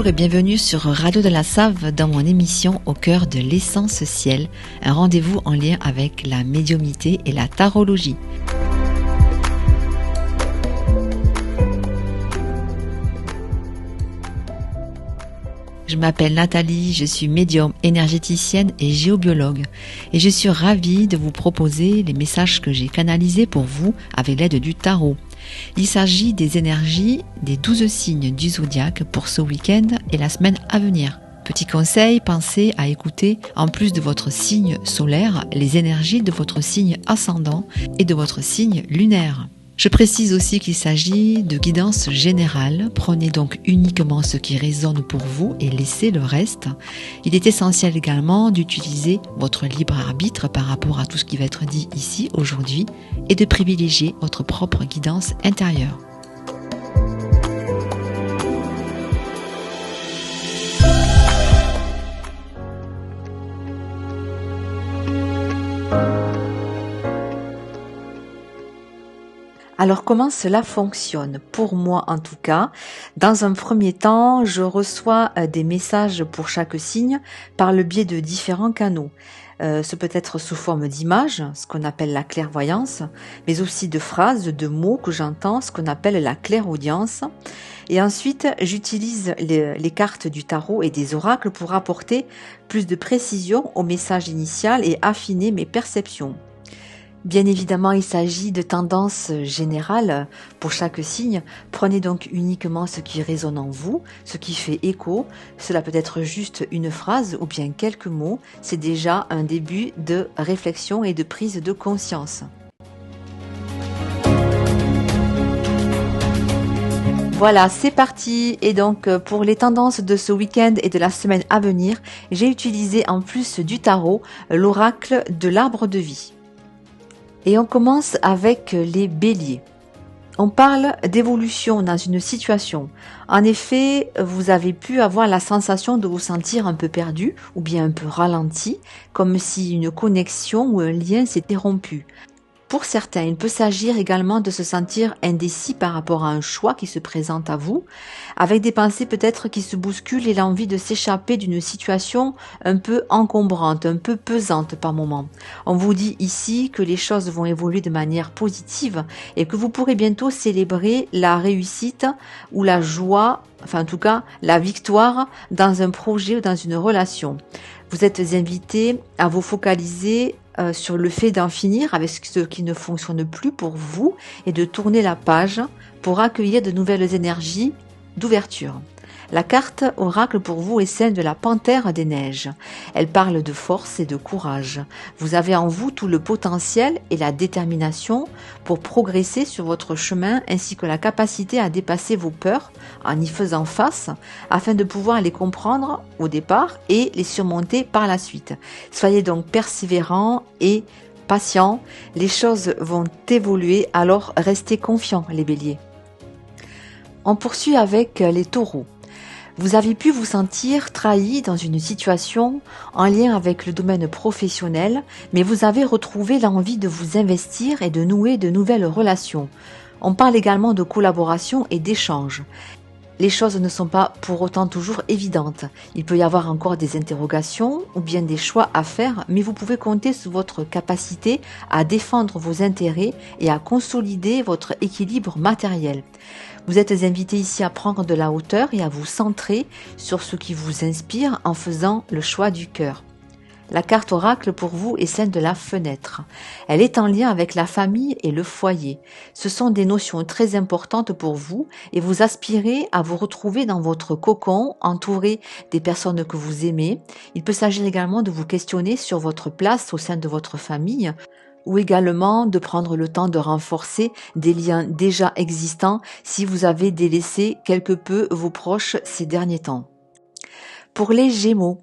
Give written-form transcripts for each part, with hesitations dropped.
Bonjour et bienvenue sur Radio de la Save dans mon émission Au cœur de l'essence ciel, un rendez-vous en lien avec la médiumnité et la tarologie. Je m'appelle Nathalie, je suis médium, énergéticienne et géobiologue et je suis ravie de vous proposer les messages que j'ai canalisés pour vous avec l'aide du tarot. Il s'agit des énergies des 12 signes du zodiaque pour ce week-end et la semaine à venir. Petit conseil, pensez à écouter, en plus de votre signe solaire, les énergies de votre signe ascendant et de votre signe lunaire. Je précise aussi qu'il s'agit de guidance générale. Prenez donc uniquement ce qui résonne pour vous et laissez le reste. Il est essentiel également d'utiliser votre libre arbitre par rapport à tout ce qui va être dit ici aujourd'hui et de privilégier votre propre guidance intérieure. Alors comment cela fonctionne? Pour moi en tout cas, dans un premier temps, je reçois des messages pour chaque signe par le biais de différents canaux. Ce peut être sous forme d'images, ce qu'on appelle la clairvoyance, mais aussi de phrases, de mots que j'entends, ce qu'on appelle la clairaudience. Et ensuite, j'utilise les cartes du tarot et des oracles pour apporter plus de précision au message initial et affiner mes perceptions. Bien évidemment, il s'agit de tendances générales pour chaque signe. Prenez donc uniquement ce qui résonne en vous, ce qui fait écho. Cela peut être juste une phrase ou bien quelques mots. C'est déjà un début de réflexion et de prise de conscience. Voilà, c'est parti. Et donc, pour les tendances de ce week-end et de la semaine à venir, j'ai utilisé en plus du tarot l'oracle de l'arbre de vie. Et on commence avec les béliers. On parle d'évolution dans une situation. En effet, vous avez pu avoir la sensation de vous sentir un peu perdu ou bien un peu ralenti, comme si une connexion ou un lien s'était rompu. Pour certains, il peut s'agir également de se sentir indécis par rapport à un choix qui se présente à vous, avec des pensées peut-être qui se bousculent et l'envie de s'échapper d'une situation un peu encombrante, un peu pesante par moment. On vous dit ici que les choses vont évoluer de manière positive et que vous pourrez bientôt célébrer la réussite ou la joie, enfin en tout cas la victoire dans un projet ou dans une relation. Vous êtes invité à vous focaliser sur le fait d'en finir avec ce qui ne fonctionne plus pour vous et de tourner la page pour accueillir de nouvelles énergies d'ouverture. La carte oracle pour vous est celle de la panthère des neiges. Elle parle de force et de courage. Vous avez en vous tout le potentiel et la détermination pour progresser sur votre chemin ainsi que la capacité à dépasser vos peurs en y faisant face afin de pouvoir les comprendre au départ et les surmonter par la suite. Soyez donc persévérants et patients. Les choses vont évoluer, alors restez confiants les béliers. On poursuit avec les taureaux. Vous avez pu vous sentir trahi dans une situation en lien avec le domaine professionnel, mais vous avez retrouvé l'envie de vous investir et de nouer de nouvelles relations. On parle également de collaboration et d'échange. Les choses ne sont pas pour autant toujours évidentes. Il peut y avoir encore des interrogations ou bien des choix à faire, mais vous pouvez compter sur votre capacité à défendre vos intérêts et à consolider votre équilibre matériel. Vous êtes invité ici à prendre de la hauteur et à vous centrer sur ce qui vous inspire en faisant le choix du cœur. La carte oracle pour vous est celle de la fenêtre. Elle est en lien avec la famille et le foyer. Ce sont des notions très importantes pour vous et vous aspirez à vous retrouver dans votre cocon, entouré des personnes que vous aimez. Il peut s'agir également de vous questionner sur votre place au sein de votre famille, ou également de prendre le temps de renforcer des liens déjà existants si vous avez délaissé quelque peu vos proches ces derniers temps. Pour les Gémeaux,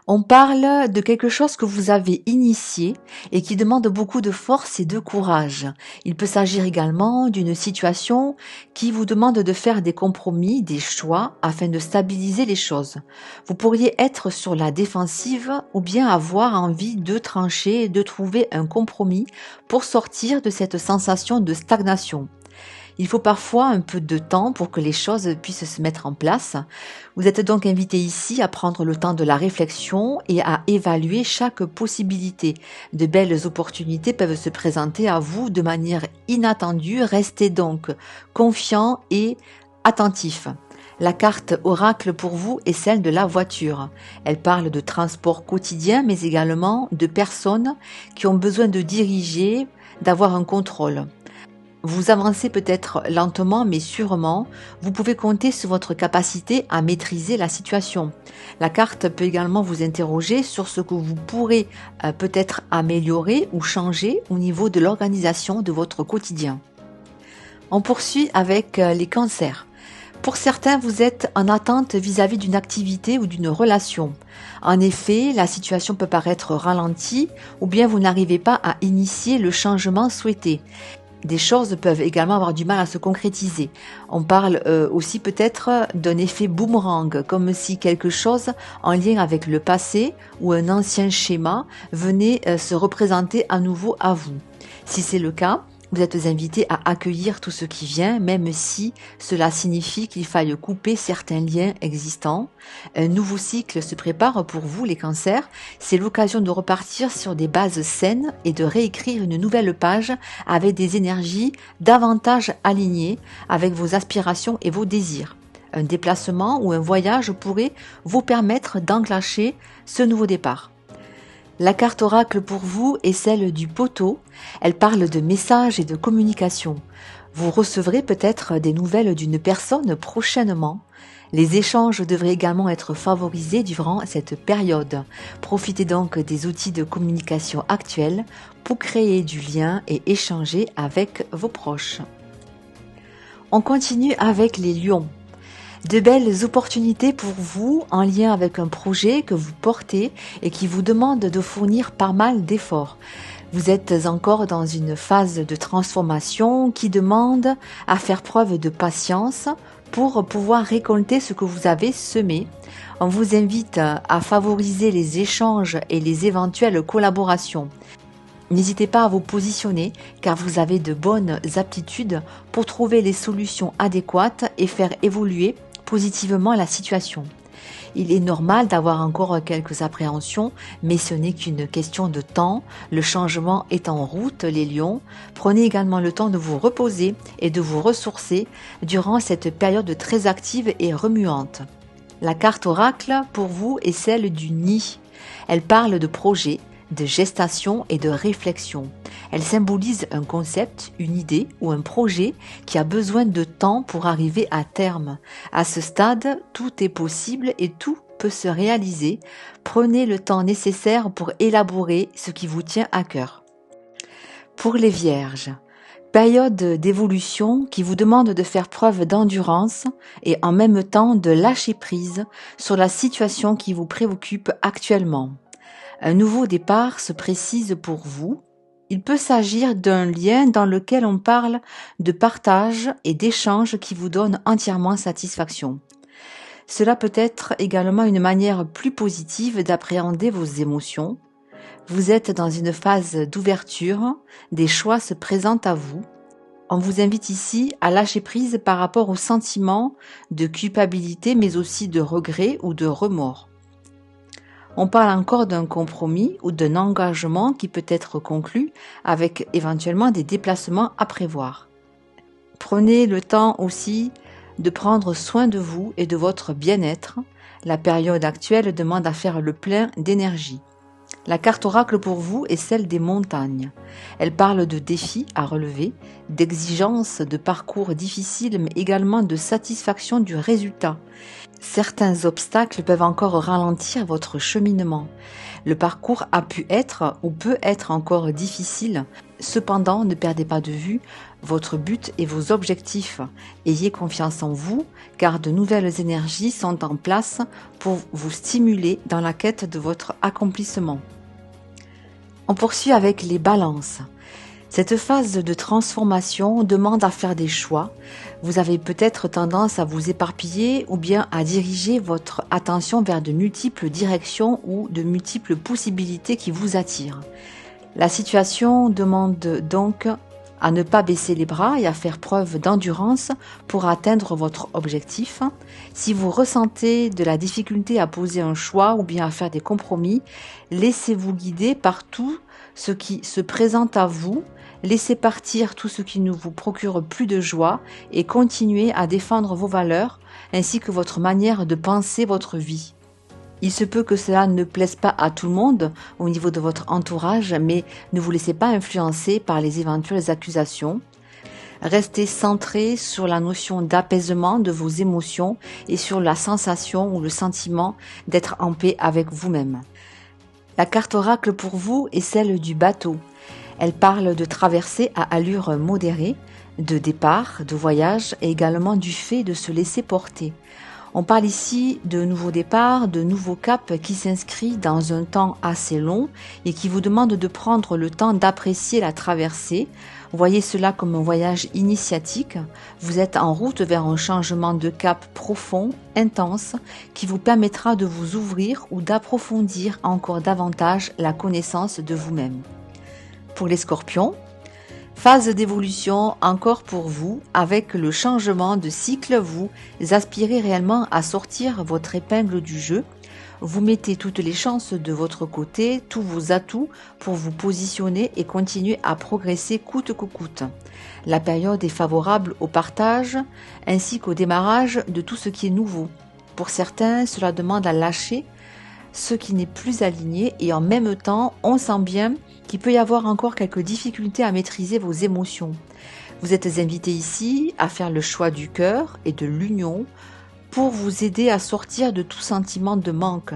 on parle de quelque chose que vous avez initié et qui demande beaucoup de force et de courage. Il peut s'agir également d'une situation qui vous demande de faire des compromis, des choix afin de stabiliser les choses. Vous pourriez être sur la défensive ou bien avoir envie de trancher et de trouver un compromis pour sortir de cette sensation de stagnation. Il faut parfois un peu de temps pour que les choses puissent se mettre en place. Vous êtes donc invité ici à prendre le temps de la réflexion et à évaluer chaque possibilité. De belles opportunités peuvent se présenter à vous de manière inattendue. Restez donc confiant et attentif. La carte oracle pour vous est celle de la voiture. Elle parle de transport quotidien, mais également de personnes qui ont besoin de diriger, d'avoir un contrôle. Vous avancez peut-être lentement mais sûrement, vous pouvez compter sur votre capacité à maîtriser la situation. La carte peut également vous interroger sur ce que vous pourrez peut-être améliorer ou changer au niveau de l'organisation de votre quotidien. On poursuit avec les cancers. Pour certains, vous êtes en attente vis-à-vis d'une activité ou d'une relation. En effet, la situation peut paraître ralentie ou bien vous n'arrivez pas à initier le changement souhaité. Des choses peuvent également avoir du mal à se concrétiser. On parle aussi peut-être d'un effet boomerang, comme si quelque chose en lien avec le passé ou un ancien schéma venait se représenter à nouveau à vous. Si c'est le cas, vous êtes invité à accueillir tout ce qui vient, même si cela signifie qu'il faille couper certains liens existants. Un nouveau cycle se prépare pour vous, les cancers. C'est l'occasion de repartir sur des bases saines et de réécrire une nouvelle page avec des énergies davantage alignées avec vos aspirations et vos désirs. Un déplacement ou un voyage pourrait vous permettre d'enclencher ce nouveau départ. La carte oracle pour vous est celle du poteau. Elle parle de messages et de communication. Vous recevrez peut-être des nouvelles d'une personne prochainement. Les échanges devraient également être favorisés durant cette période. Profitez donc des outils de communication actuels pour créer du lien et échanger avec vos proches. On continue avec les lions. De belles opportunités pour vous en lien avec un projet que vous portez et qui vous demande de fournir pas mal d'efforts. Vous êtes encore dans une phase de transformation qui demande à faire preuve de patience pour pouvoir récolter ce que vous avez semé. On vous invite à favoriser les échanges et les éventuelles collaborations. N'hésitez pas à vous positionner car vous avez de bonnes aptitudes pour trouver les solutions adéquates et faire évoluer positivement la situation. Il est normal d'avoir encore quelques appréhensions, mais ce n'est qu'une question de temps. Le changement est en route, les lions. Prenez également le temps de vous reposer et de vous ressourcer durant cette période très active et remuante. La carte oracle pour vous est celle du nid. Elle parle de projet, de gestation et de réflexion. Elle symbolise un concept, une idée ou un projet qui a besoin de temps pour arriver à terme. À ce stade, tout est possible et tout peut se réaliser. Prenez le temps nécessaire pour élaborer ce qui vous tient à cœur. Pour les vierges, période d'évolution qui vous demande de faire preuve d'endurance et en même temps de lâcher prise sur la situation qui vous préoccupe actuellement. Un nouveau départ se précise pour vous. Il peut s'agir d'un lien dans lequel on parle de partage et d'échange qui vous donne entièrement satisfaction. Cela peut être également une manière plus positive d'appréhender vos émotions. Vous êtes dans une phase d'ouverture, des choix se présentent à vous. On vous invite ici à lâcher prise par rapport aux sentiments de culpabilité mais aussi de regret ou de remords. On parle encore d'un compromis ou d'un engagement qui peut être conclu avec éventuellement des déplacements à prévoir. Prenez le temps aussi de prendre soin de vous et de votre bien-être. La période actuelle demande à faire le plein d'énergie. La carte oracle pour vous est celle des montagnes. Elle parle de défis à relever, d'exigences, de parcours difficiles, mais également de satisfaction du résultat. Certains obstacles peuvent encore ralentir votre cheminement. Le parcours a pu être ou peut être encore difficile. Cependant, ne perdez pas de vue votre but et vos objectifs. Ayez confiance en vous, car de nouvelles énergies sont en place pour vous stimuler dans la quête de votre accomplissement. On poursuit avec les balances. Cette phase de transformation demande à faire des choix. Vous avez peut-être tendance à vous éparpiller ou bien à diriger votre attention vers de multiples directions ou de multiples possibilités qui vous attirent. La situation demande donc à ne pas baisser les bras et à faire preuve d'endurance pour atteindre votre objectif. Si vous ressentez de la difficulté à poser un choix ou bien à faire des compromis, laissez-vous guider par tout ce qui se présente à vous, laissez partir tout ce qui ne vous procure plus de joie et continuez à défendre vos valeurs ainsi que votre manière de penser votre vie. Il se peut que cela ne plaise pas à tout le monde au niveau de votre entourage, mais ne vous laissez pas influencer par les éventuelles accusations. Restez centré sur la notion d'apaisement de vos émotions et sur la sensation ou le sentiment d'être en paix avec vous-même. La carte oracle pour vous est celle du bateau. Elle parle de traversée à allure modérée, de départ, de voyage et également du fait de se laisser porter. On parle ici de nouveaux départs, de nouveaux caps qui s'inscrivent dans un temps assez long et qui vous demandent de prendre le temps d'apprécier la traversée. Voyez cela comme un voyage initiatique. Vous êtes en route vers un changement de cap profond, intense, qui vous permettra de vous ouvrir ou d'approfondir encore davantage la connaissance de vous-même. Pour les scorpions, phase d'évolution encore pour vous, avec le changement de cycle, vous aspirez réellement à sortir votre épingle du jeu. Vous mettez toutes les chances de votre côté, tous vos atouts pour vous positionner et continuer à progresser coûte que coûte. La période est favorable au partage ainsi qu'au démarrage de tout ce qui est nouveau. Pour certains, cela demande à lâcher ce qui n'est plus aligné et en même temps, on sent bien qu'il peut y avoir encore quelques difficultés à maîtriser vos émotions. Vous êtes invité ici à faire le choix du cœur et de l'union pour vous aider à sortir de tout sentiment de manque.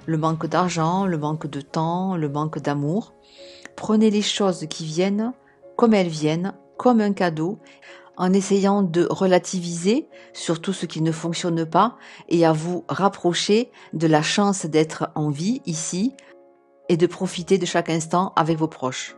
Le manque d'argent, le manque de temps, le manque d'amour. Prenez les choses qui viennent comme elles viennent, comme un cadeau, en essayant de relativiser sur tout ce qui ne fonctionne pas et à vous rapprocher de la chance d'être en vie ici et de profiter de chaque instant avec vos proches.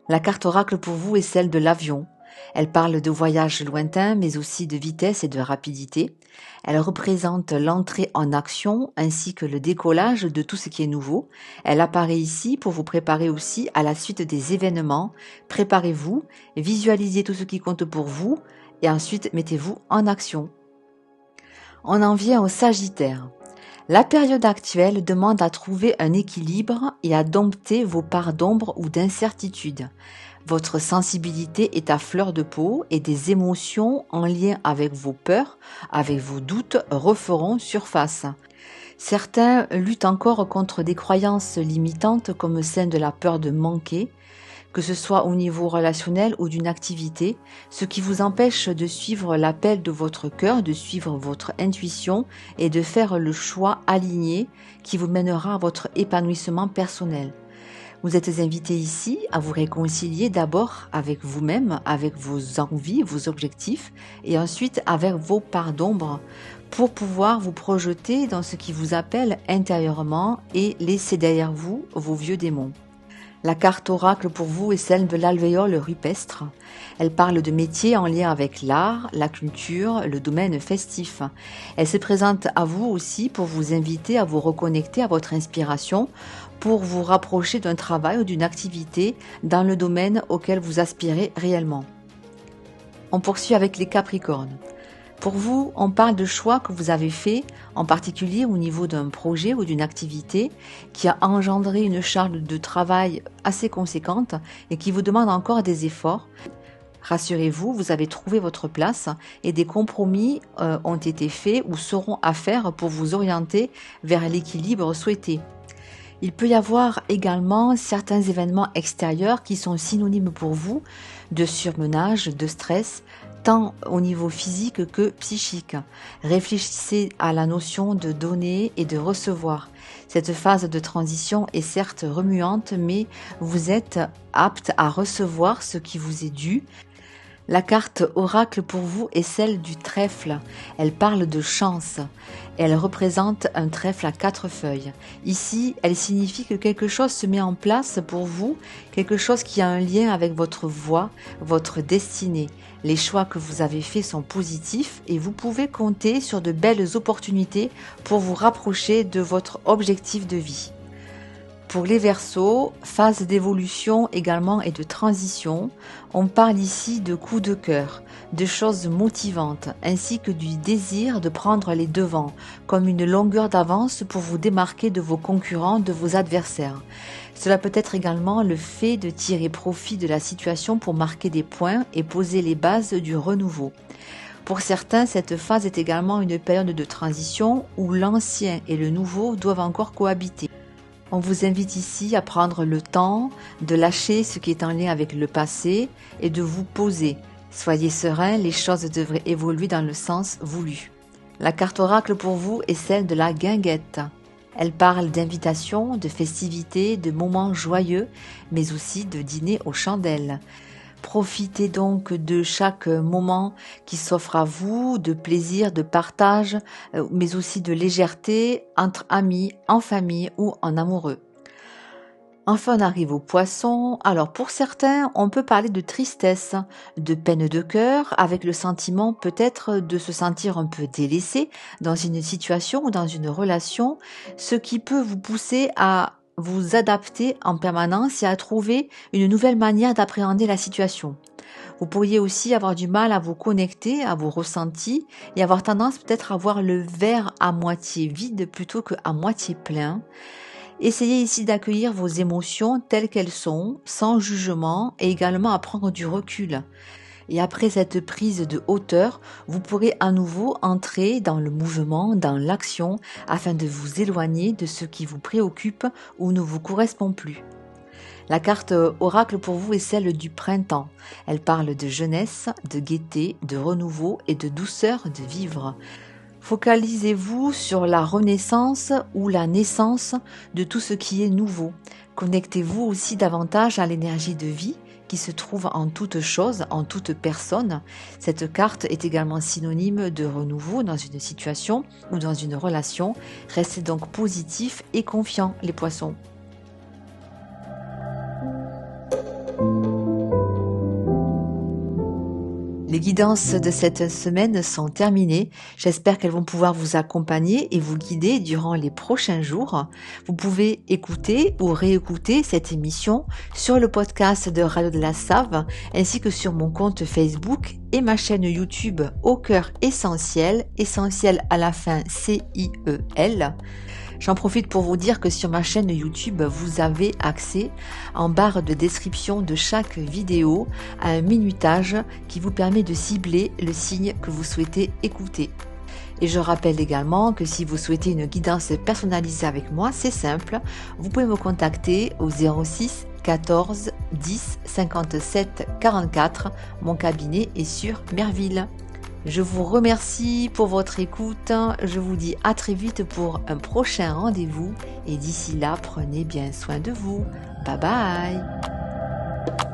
La carte oracle pour vous est celle de l'avion. Elle parle de voyages lointains mais aussi de vitesse et de rapidité. Elle représente l'entrée en action ainsi que le décollage de tout ce qui est nouveau. Elle apparaît ici pour vous préparer aussi à la suite des événements. Préparez-vous, visualisez tout ce qui compte pour vous et ensuite mettez-vous en action. On en vient au Sagittaire. La période actuelle demande à trouver un équilibre et à dompter vos parts d'ombre ou d'incertitude. Votre sensibilité est à fleur de peau et des émotions en lien avec vos peurs, avec vos doutes referont surface. Certains luttent encore contre des croyances limitantes comme celle de la peur de manquer, que ce soit au niveau relationnel ou d'une activité, ce qui vous empêche de suivre l'appel de votre cœur, de suivre votre intuition et de faire le choix aligné qui vous mènera à votre épanouissement personnel. Vous êtes invité ici à vous réconcilier d'abord avec vous-même, avec vos envies, vos objectifs, et ensuite avec vos parts d'ombre pour pouvoir vous projeter dans ce qui vous appelle intérieurement et laisser derrière vous vos vieux démons. La carte oracle pour vous est celle de l'alvéole rupestre. Elle parle de métiers en lien avec l'art, la culture, le domaine festif. Elle se présente à vous aussi pour vous inviter à vous reconnecter à votre inspiration, pour vous rapprocher d'un travail ou d'une activité dans le domaine auquel vous aspirez réellement. On poursuit avec les Capricornes. Pour vous, on parle de choix que vous avez faits, en particulier au niveau d'un projet ou d'une activité qui a engendré une charge de travail assez conséquente et qui vous demande encore des efforts. Rassurez-vous, vous avez trouvé votre place et des compromis ont été faits ou seront à faire pour vous orienter vers l'équilibre souhaité. Il peut y avoir également certains événements extérieurs qui sont synonymes pour vous de surmenage, de stress, tant au niveau physique que psychique. Réfléchissez à la notion de donner et de recevoir. Cette phase de transition est certes remuante, mais vous êtes apte à recevoir ce qui vous est dû. La carte oracle pour vous est celle du trèfle. Elle parle de chance. Elle représente un trèfle à 4 feuilles. Ici, elle signifie que quelque chose se met en place pour vous, quelque chose qui a un lien avec votre voie, votre destinée. Les choix que vous avez faits sont positifs et vous pouvez compter sur de belles opportunités pour vous rapprocher de votre objectif de vie. Pour les Verseaux, phase d'évolution également et de transition, on parle ici de coups de cœur, de choses motivantes, ainsi que du désir de prendre les devants, comme une longueur d'avance pour vous démarquer de vos concurrents, de vos adversaires. Cela peut être également le fait de tirer profit de la situation pour marquer des points et poser les bases du renouveau. Pour certains, cette phase est également une période de transition où l'ancien et le nouveau doivent encore cohabiter. On vous invite ici à prendre le temps de lâcher ce qui est en lien avec le passé et de vous poser. Soyez serein, les choses devraient évoluer dans le sens voulu. La carte oracle pour vous est celle de la guinguette. Elle parle d'invitations, de festivités, de moments joyeux, mais aussi de dîner aux chandelles. Profitez donc de chaque moment qui s'offre à vous, de plaisir, de partage, mais aussi de légèreté entre amis, en famille ou en amoureux. Enfin, on arrive aux poissons. Alors pour certains, on peut parler de tristesse, de peine de cœur, avec le sentiment peut-être de se sentir un peu délaissé dans une situation ou dans une relation, ce qui peut vous pousser à vous adapter en permanence et à trouver une nouvelle manière d'appréhender la situation. Vous pourriez aussi avoir du mal à vous connecter à vos ressentis et avoir tendance peut-être à voir le verre à moitié vide plutôt qu'à moitié plein. Essayez ici d'accueillir vos émotions telles qu'elles sont, sans jugement et également à prendre du recul. Et après cette prise de hauteur, vous pourrez à nouveau entrer dans le mouvement, dans l'action, afin de vous éloigner de ce qui vous préoccupe ou ne vous correspond plus. La carte oracle pour vous est celle du printemps. Elle parle de jeunesse, de gaieté, de renouveau et de douceur de vivre. Focalisez-vous sur la renaissance ou la naissance de tout ce qui est nouveau. Connectez-vous aussi davantage à l'énergie de vie qui se trouve en toute chose, en toute personne. Cette carte est également synonyme de renouveau dans une situation ou dans une relation. Restez donc positif et confiant, les poissons. Les guidances de cette semaine sont terminées. J'espère qu'elles vont pouvoir vous accompagner et vous guider durant les prochains jours. Vous pouvez écouter ou réécouter cette émission sur le podcast de Radio de la Save ainsi que sur mon compte Facebook et ma chaîne YouTube Au Cœur Essentiel, essentiel à la fin C-I-E-L. J'en profite pour vous dire que sur ma chaîne YouTube, vous avez accès en barre de description de chaque vidéo à un minutage qui vous permet de cibler le signe que vous souhaitez écouter. Et je rappelle également que si vous souhaitez une guidance personnalisée avec moi, c'est simple, vous pouvez me contacter au 06 14 10 57 44. Mon cabinet est sur Merville. Je vous remercie pour votre écoute. Je vous dis à très vite pour un prochain rendez-vous. Et d'ici là, prenez bien soin de vous. Bye bye.